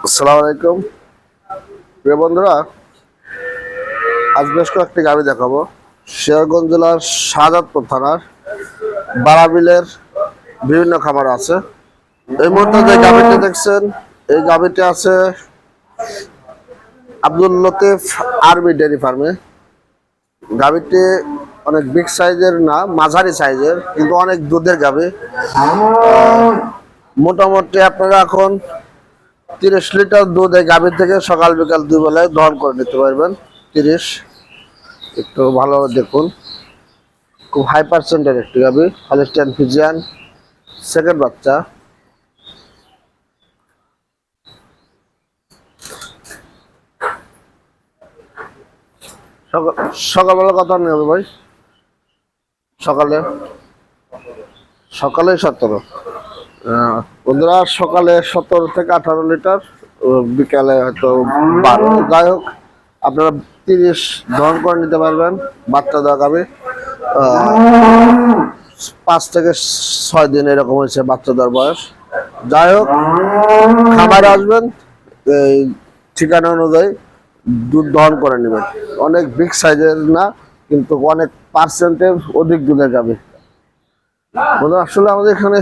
আসসালামু আলাইকুম প্রিয় বন্ধুরা, আজ বেশ কয়েকটি গাভী দেখাবো। শেরগঞ্জ জেলার শাহজাদপুর থানার বারাবিলের বিভিন্ন খামার আছে। এই মুহূর্তে যে গাভীটি দেখছেন, এই গাভীটি আছে আব্দুল লতিফ আরবি ডেয়ারি ফার্মে। গাভীটি অনেক বিগ সাইজের না, মাঝারি সাইজের, কিন্তু অনেক দুধের গাভী। মোটামুটি আপনারা এখন 30 লিটার দুধ এই গাভীর থেকে সকাল বিকাল দুই বেলায় দহন করে নিতে পারবেন। 30, একটু ভালোভাবে দেখুন। খুব হাই পার্সেন্টের একটি গাভী, হলস্টাইন ফ্রিজিয়ান, সেকেন্ড বাচ্চা। সকালবেলা কত নেবে ভাই? সকালে 17। বন্ধুরা, সকালে 17 থেকে 18 লিটার, বিকালে হয়তো 12। যাই হোক, আপনারা 30 দহন করে নিতে পারবেন। বাচ্চা দেওয়া গাভী 5 থেকে 6 দিন এরকম হয়েছে বাচ্চা দেওয়ার বয়স। যাই হোক, খামারে আসবেন, এই ঠিকানা অনুযায়ী দুধ দহন করে নেবেন। অনেক বিগ সাইজের না, কিন্তু অনেক পার্সেন্টের অধিক দুধের গাভী। আসলে আমাদের এখানে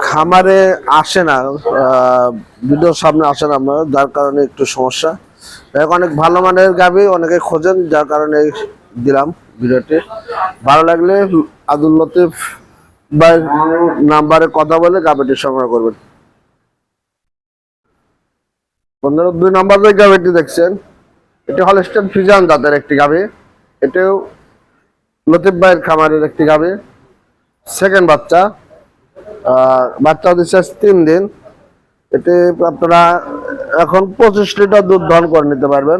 খামারে আসে না, ভিডিওর সামনে আসে না আপনারা, যার কারণে একটু সমস্যা। অনেক ভালো মানের গাভী অনেকে খোঁজেন, যার কারণে দিলাম ভিডিওটি। ভালো লাগলে আব্দুল লতিফ ভাই নাম্বারে কথা বলে গাভীটি সংগ্রহ করবেন। বন্ধুরা, 2 নম্বর যে গাভীটি দেখছেন, এটি হলস্টাইন ফ্রিজিয়ান জাতের একটি গাভী। এটাও লতিফ ভাইয়ের খামারের একটি গাভী, সেকেন্ড বাচ্চা। বাচ্চা দিচ্ছে 3 দিন। এটি আপনারা এখন 25 লিটার দুধ দহন করে নিতে পারবেন।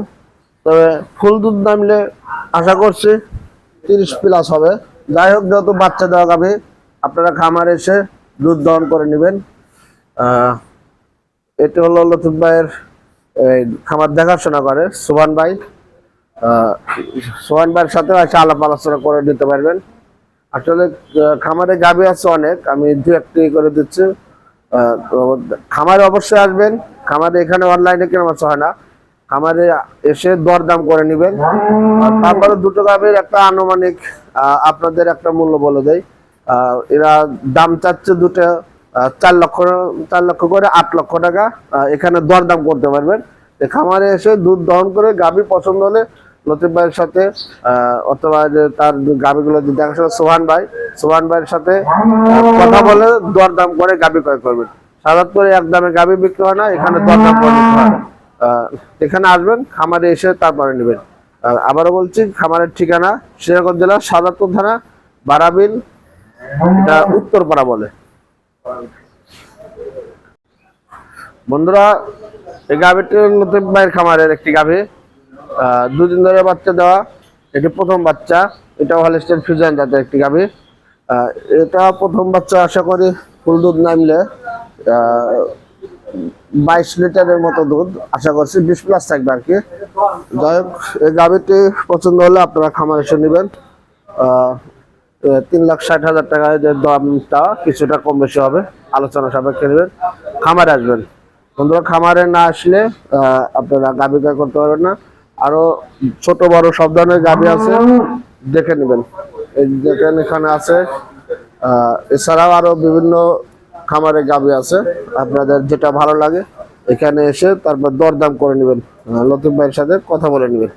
তবে ফুল দুধ নামলে আশা করছি 30+ হবে। যাই হোক, যেহেতু বাচ্চা দেওয়া গাভী, আপনারা খামারে এসে দুধ দহন করে নেবেন। এটি হলো লতিফ ভাইয়ের খামার দেখাশোনা করে সোহান ভাই। সোহান ভাইয়ের সাথে এসে আলাপ আলোচনা করে নিতে পারবেন। আসলে খামারে গাভী আছে অনেক, আমি 2-1টি করে দিচ্ছি। খামারে অবশ্যই আসবেন। খামারে এখানে অনলাইনে কেনাবেচা হয় না, খামারে এসে দরদাম করে নেবেন। তারপরে দুটো গাভীর একটা আনুমানিক আপনাদের একটা মূল্য বলে দেয়। এরা দাম চাচ্ছে দুটো 4 লক্ষ করে 8 লক্ষ টাকা। এখানে দরদাম করতে পারবেন। খামারে এসে দুধ দহন করে গাভী পছন্দ হলে লতিফ ভাইয়ের সাথে অথবা যে তার গাভীগুলো দেখাশোনা সোহান ভাইয়ের সাথে কথা বলে দরদাম করে গাভী ক্রয় করবেন। সাধারণত করে এক দামে গাভী বিক্রি হয় না, এখানে দরদাম করে নিতে হয়। এখানে আসবেন, খামারে এসে তারপরে নেবেন। আবারও বলছি, খামারের ঠিকানা শেরগঞ্জ জেলা শাহজাদপুর থানা বারাবিল, এটা উত্তরপাড়া বলে। বন্ধুরা, এই গাভীটি লতিফ ভাইয়ের খামারের একটি গাভী, 2 দিন ধরে বাচ্চা দেওয়া। এটি প্রথম বাচ্চা। এটা হলস্টাইন ফ্রিজিয়ান জাতের একটি গাভী। এটা প্রথম বাচ্চা, আশা করি ফুল দুধ নামলে 22 লিটারের মতো দুধ আশা করছি, 20+ থাকবে আর কি। যাই হোক, এই গাভীটি পছন্দ হলে আপনারা খামারে এসে নেবেন। 3,60,000 টাকায় যে দামটা কিছুটা কম বেশি হবে, আলোচনা সাপেক্ষে নেবেন। খামারে আসবেন। বন্ধুরা, খামারে না আসলে আপনারা গাভী ক্রয় করতে পারবেন না। আরো ছোট বড় সব ধরনের গাভী আছে, দেখে নেবেন। এই দেখেন, এখানে আছে। এছাড়াও আরো বিভিন্ন খামারে গাভী আছে, আপনাদের যেটা ভালো লাগে এখানে এসে তারপর দরদাম করে নেবেন, লতিফ ভাইয়ের সাথে কথা বলে নেবেন।